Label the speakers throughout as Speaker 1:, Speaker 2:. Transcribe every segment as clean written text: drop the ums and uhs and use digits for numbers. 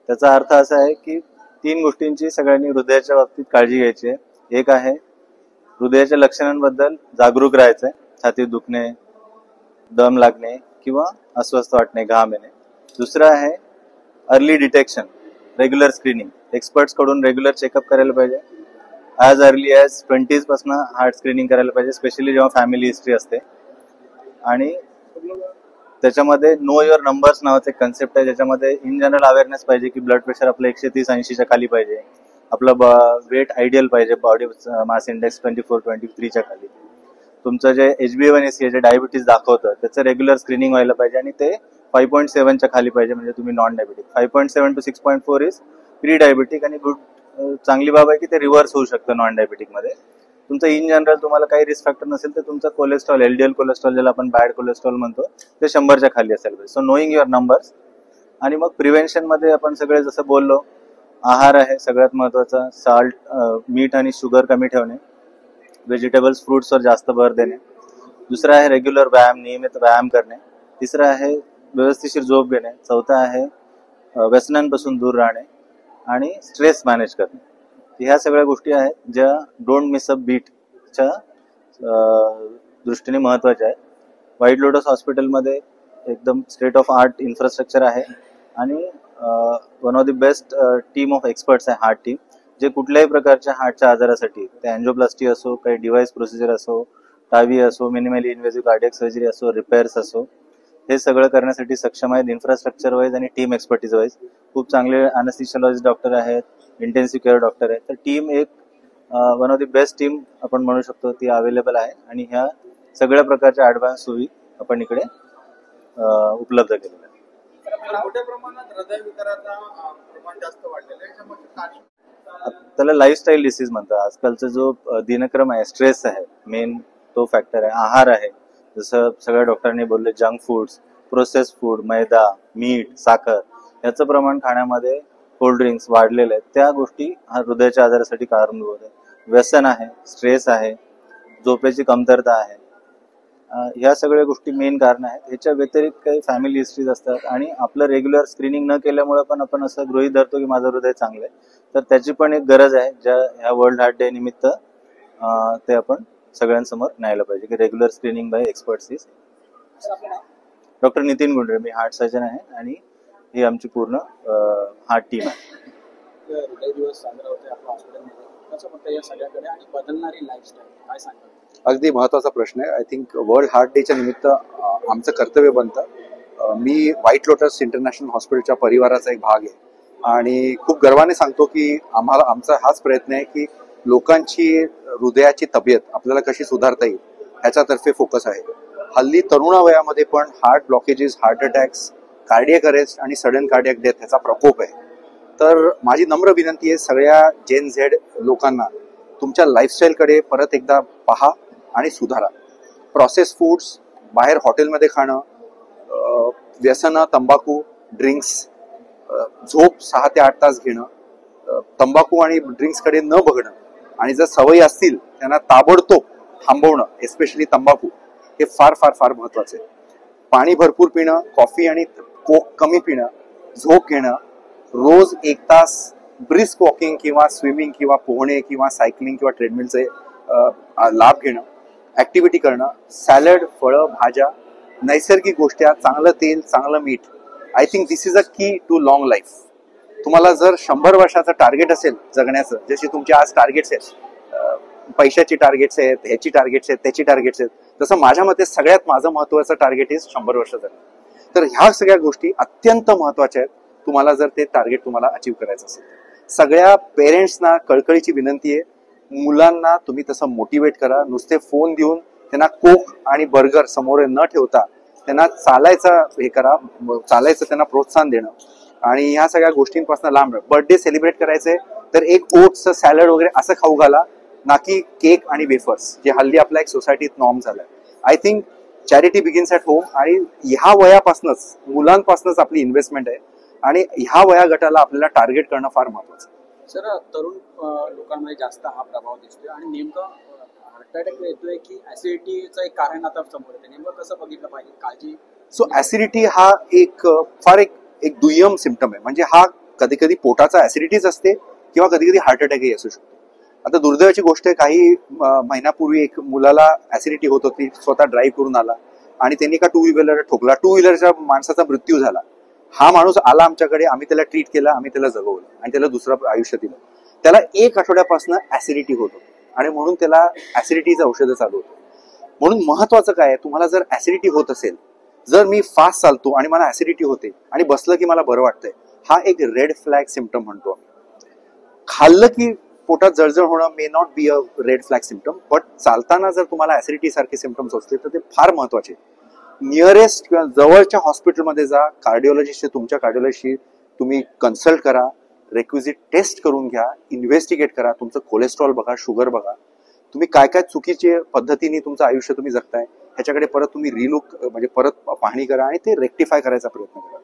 Speaker 1: त्याचा अर्थ असा आहे की 3 गोष्टींची सगळ्यांनी हृदयाच्या बाबतीत काळजी घ्यायची आहे. एक आहे हृदयाच्या लक्षणांबद्दल जागरूक राहायचंय, छातीत दुखणे, दम लागणे किंवा अस्वस्थ वाटणे, घाम येणे. दुसरं आहे early detection, regular screening. Experts कडून रेग्युलर चेकअप करायला पाहिजे. ॲज अर्ली ॲज 20s पासून हार्ट स्क्रीनिंग करायला पाहिजे, स्पेशली जेव्हा फॅमिली हिस्ट्री असते. आणि त्याच्यामध्ये नो युअर नंबर्स नावाचे कन्सेप्ट आहे, ज्याच्यामध्ये इन जनरल अवेअरनेस पाहिजे की ब्लड प्रेशर आपलं 130-80च्या खाली पाहिजे, आपलं वेट आयडियल पाहिजे, बॉडी मास इंडेक्स 24-23च्या खाली. तुमचं जे HbA1c जे डायबिटीज दाखवतं त्याचं रेग्युलर स्क्रीनिंग व्हायला पाहिजे आणि ते 5.7च्या खाली पाहिजे, म्हणजे तुम्ही non diabetic. 5.7 to 6.4 is pre diabetic. आणि चांगली बाब आहे की ते रिव्हर्स होऊ शकतं नॉन डायबिटिक मध्ये. तुमचं इन जनरल तुम्हाला काही रिस्क फॅक्टर नसेल तर तुमचं कोलेस्ट्रॉल, LDL कोलेस्ट्रॉल ज्याला आपण बॅड कोलेस्ट्रॉल म्हणतो, ते 100च्या खाली असायला पाहिजे. So knowing your numbers. आणि मग प्रिव्हेन्शन मध्ये आपण सगळे जसं बोललो, आहार आहे सगळ्यात महत्वाचा. साल्ट, मीठ आणि शुगर कमी ठेवणे, व्हेजिटेबल्स, फ्रुट्सवर जास्त भर देणे. दुसरं आहे रेग्युलर व्यायाम, नियमित व्यायाम करणे. तिसरं आहे व्यवस्थिशीर झोप घेणे. चौथं आहे व्यसनांपासून दूर राहणे आणि स्ट्रेस मॅनेज करणे. ह्या सगळ्या गोष्टी आहेत ज्या डोंट मिस अ बीटच्या दृष्टीने महत्वाच्या आहेत. व्हाईट लोटस हॉस्पिटलमध्ये एकदम स्टेट ऑफ आर्ट इन्फ्रास्ट्रक्चर आहे आणि one of the best team of experts आहे, हार्ट टीम, जे कुठल्याही प्रकारच्या हार्टच्या आजारासाठी, ते अँजिओप्लास्टी असो, काही डिव्हाइस प्रोसिजर असो, टावी असो, मिनिमली इन्व्हेसिव्ह कार्डियक सर्जरी असो, रिपेअर्स असो, हे सगळं करण्यासाठी सक्षम आहेत. इन्फ्रास्ट्रक्चर वाईज आणि टीम एक्सपर्टीज वाईज खूप चांगले अनेस्थेशियोलॉजिस्ट डॉक्टर आहेत, इंटेन्सिव्ह केअर डॉक्टर आहेत. तर टीम एक one of the best team आपण म्हणू शकतो, ती अवेलेबल आहे. आणि ह्या सगळ्या प्रकारच्या ऍडव्हान्स सुविधा आपण इकडे उपलब्ध केलेल्या आहेत.
Speaker 2: मोठ्या प्रमाणात हृदयविकाराचा प्रमाण जास्त वाढलेलं आहे, याच्यामध्ये कारण
Speaker 1: त्याला लाईफस्टाईल डिसीज म्हणतात. आजकालचा जो दिनक्रम आहे, स्ट्रेस आहे मेन, तो फॅक्टर आहे. आहार आहे, जसं सगळ्या डॉक्टरांनी बोलले, जंक फूड्स, प्रोसेस फूड, मैदा, मीठ, साखर याचं प्रमाण खाण्यामध्ये, कोल्ड्रिंक्स वाढलेलं आहे. त्या गोष्टी हृदयाच्या आजारासाठी कारणीभूत आहे. व्यसन आहे, स्ट्रेस आहे, झोपेची कमतरता आहे, ह्या सगळ्या गोष्टी मेन कारण आहेत. ह्याच्या व्यतिरिक्त काही फॅमिली हिस्ट्रीज असतात आणि आपलं रेग्युलर स्क्रीनिंग न केल्यामुळे पण आपण असं गृहीत धरतो की माझं हृदय चांगलं आहे. तर त्याची पण एक गरज आहे, ज्या ह्या वर्ल्ड हार्ट डे निमित्त ते आपण सगळ्यांसमोर न्यायला पाहिजे की regular screening by experts is. Doctor Nitin Gundare, मी हार्ट सर्जन आहे आणि ही आमची पूर्ण हार्ट टीम आहे.
Speaker 2: हृदय दिवस साजरा होतोय आपल्या हॉस्पिटलमध्ये, कसं म्हणतं या सगळ्याकडे आणि बदलणारी लाईफस्टाईल काय सांगतात?
Speaker 3: अगदी महत्वाचा प्रश्न आहे. आय थिंक वर्ल्ड हार्ट डेच्या निमित्त आमचं कर्तव्य बनतं. मी व्हाईट लोटस इंटरनॅशनल हॉस्पिटलच्या परिवाराचा एक भाग आहे आणि खूप गर्वाने सांगतो की आमचा हाच प्रयत्न आहे की लोकांची हृदयाची तब्येत आपल्याला कशी सुधारता येईल ह्याच्यातर्फे फोकस आहे. हल्ली तरुणावयामध्ये पण heart blockages, heart attacks, cardiac arrest आणि सडन कार्डियक डेथ ह्याचा प्रकोप आहे. तर माझी नम्र विनंती आहे सगळ्या जेन झेड लोकांना, तुमच्या लाईफस्टाईलकडे परत एकदा पहा आणि सुधारा. प्रोसेस फूड्स, बाहेर हॉटेलमध्ये खाणं, व्यसनं, तंबाखू, ड्रिंक्स, झोप 6 ते 8 तास घेणं, तंबाखू आणि ड्रिंक्सकडे न बघणं आणि जर सवयी असतील त्यांना ताबडतोब थांबवणं, एस्पेशली तंबाखू, हे फार फार फार महत्वाचं आहे. पाणी भरपूर पिणं, कॉफी आणि कोक कमी पिणं, झोप घेणं, रोज 1 तास ब्रिस्क वॉकिंग किंवा स्विमिंग किंवा पोहणे किंवा सायकलिंग किंवा ट्रेडमिलचे लाभ घेणं, ऍक्टिव्हिटी करणं, सॅलड, फळं, भाज्या, नैसर्गिक गोष्टी, चांगलं तेल, चांगलं मीठ. I think this is a की टू लॉंग लाईफ. तुम्हाला जर 100 वर्षाचं टार्गेट असेल जगण्याचं, जशी तुमची आज टार्गेट्स आहेत, पैशाची टार्गेट्स आहेत, ह्याची टार्गेट्स आहेत, त्याची टार्गेट्स आहेत, तसं माझ्या मते सगळ्यात माझं महत्वाचं टार्गेट इज 100 वर्ष जगणं. तर ह्या सगळ्या गोष्टी अत्यंत महत्वाच्या आहेत तुम्हाला जर ते टार्गेट तुम्हाला अचीव करायचं असेल. सगळ्या पेरेंट्सना कळकळीची विनंती आहे, मुलांना तुम्ही तसं मोटिवेट करा. नुसते फोन देऊन त्यांना कोक आणि बर्गर समोर न ठेवता त्यांना चालायचं हे करा, चालायचं त्यांना प्रोत्साहन देणं आणि ह्या सगळ्या गोष्टींपासून लांब. बर्थडे सेलिब्रेट करायचे तर एक ओट्स, सॅलड वगैरे असं खाऊ घाला, ना की केक आणि वेफर्स, जे हल्ली आपल्या एक सोसायटीत नॉर्म झालाय. I think charity begins at home आणि ह्या वयापासूनच, मुलांपासूनच आपली इन्व्हेस्टमेंट आहे आणि ह्या वया गटाला आपल्याला टार्गेट करणं फार महत्वाचं.
Speaker 2: सर, तरुण लोकांमध्ये जास्त हा प्रभाव दिसतोय आणि नेमकं हार्ट अटॅक येतोय की ऍसिडिटीचं एक कारण आता समोर येते, नेमकं कसं बघितलं पाहिजे, काळजी?
Speaker 3: सो ऍसिडिटी हा एक फार एक दुय्यम सिम्पटम आहे. म्हणजे हा कधी कधी पोटाचा ऍसिडिटीच असते किंवा कधी कधी हार्ट अटॅकही असू शकतो. आता दुर्दैवाची गोष्ट आहे, काही महिन्यापूर्वी एक मुलाला ऍसिडिटी होत होती, स्वतः ड्राईव्ह करून आला आणि त्यांनी का टू व्हीलर ठोकला, टू व्हीलरच्या माणसाचा मृत्यू झाला. हा माणूस आला आमच्याकडे, आम्ही त्याला ट्रीट केला, आम्ही त्याला जगवलं आणि त्याला दुसरं आयुष्य दिलं. त्याला 1 आठवड्यापासून ऍसिडिटी होत होती आणि म्हणून त्याला ऍसिडिटीचं औषधं चालू होतं. म्हणून महत्वाचं काय आहे, तुम्हाला जर ऍसिडिटी होत असेल, जर मी फास्ट चालतो आणि मला ऍसिडिटी होते आणि बसलं की मला बरं वाटतंय, हा एक रेड फ्लॅग सिम्पटम म्हणतो. खाल्लं की पोटात जळजळ होणं may not be a red flag symptom, but चालताना जर तुम्हाला ऍसिडिटी सारखे सिम्पटम्स असतील तर ते फार महत्वाचे. नियरेस्ट किंवा जवळच्या हॉस्पिटलमध्ये जा, कार्डिओलॉजिस्टशी, तुमच्या कार्डिओलॉजिस्टशी तुम्ही कन्सल्ट करा, रेक्विजिट टेस्ट करून घ्या, इन्व्हेस्टिगेट करा, तुमचं कोलेस्ट्रॉल बघा, शुगर बघा, तुम्ही काय काय चुकीचे पद्धतीने तुमचं आयुष्य तुम्ही जगताय ह्याच्याकडे परत तुम्ही रिलुक म्हणजे परत पाहणी करा आणि ते रेक्टिफाय करायचा प्रयत्न करा.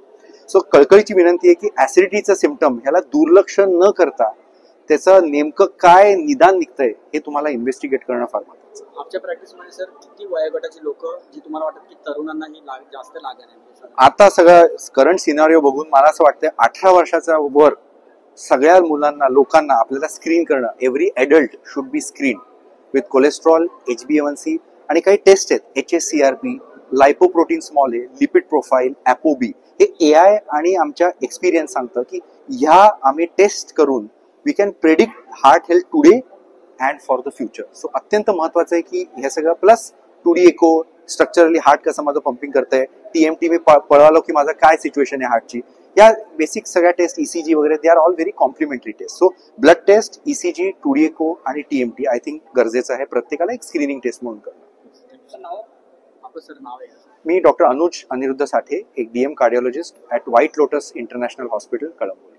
Speaker 3: सो कळकळीची विनंती आहे की ऍसिडिटीचं सिम्पटम ह्याला दुर्लक्ष न करता त्याचं नेमकं काय निदान निघतंय हे तुम्हाला इन्व्हेस्टिगेट करणं फार महत्त्वाचं.
Speaker 2: आमच्या प्रॅक्टिसमध्ये सर किती वयोगटाची लोक जी तुम्हाला वाटत की तरुणांना ही जास्त लागण आहे?
Speaker 3: आता सगळं करंट सिनारिओ बघून मला असं वाटतं 18 वर्षाच्या वर सगळ्या मुलांना, लोकांना आपल्याला स्क्रीन करणं, every adult should be screen with cholesterol, HbA1c आणि काही टेस्ट आहेत, HSCRP, लायपोप्रोटीन स्मॉल ए, लिपिड प्रोफाईल, ApoB. हे AI आणि आमच्या एक्सपिरियन्स सांगतं की ह्या आम्ही टेस्ट करून we can predict heart health today and for the future. So अत्यंत महत्वाचं आहे की हे सगळं plus 2D echo, structurally heart कसं माझं पंपिंग करतंय, TMT मी पळालो की माझं काय सिच्युएशन आहे हार्टची, या बेसिक सगळ्या टेस्ट, ECG वगैरे, they are all very complimentary test. So blood test, ECG, 2D echo आणि TMT आय थिंक गरजेचं आहे प्रत्येकाला एक स्क्रीनिंग टेस्ट म्हणून करणं. मी डॉक्टर अनुज अनिरुद्ध साठे, एक DM cardiologist at White Lotus International Hospital, Kalamboli.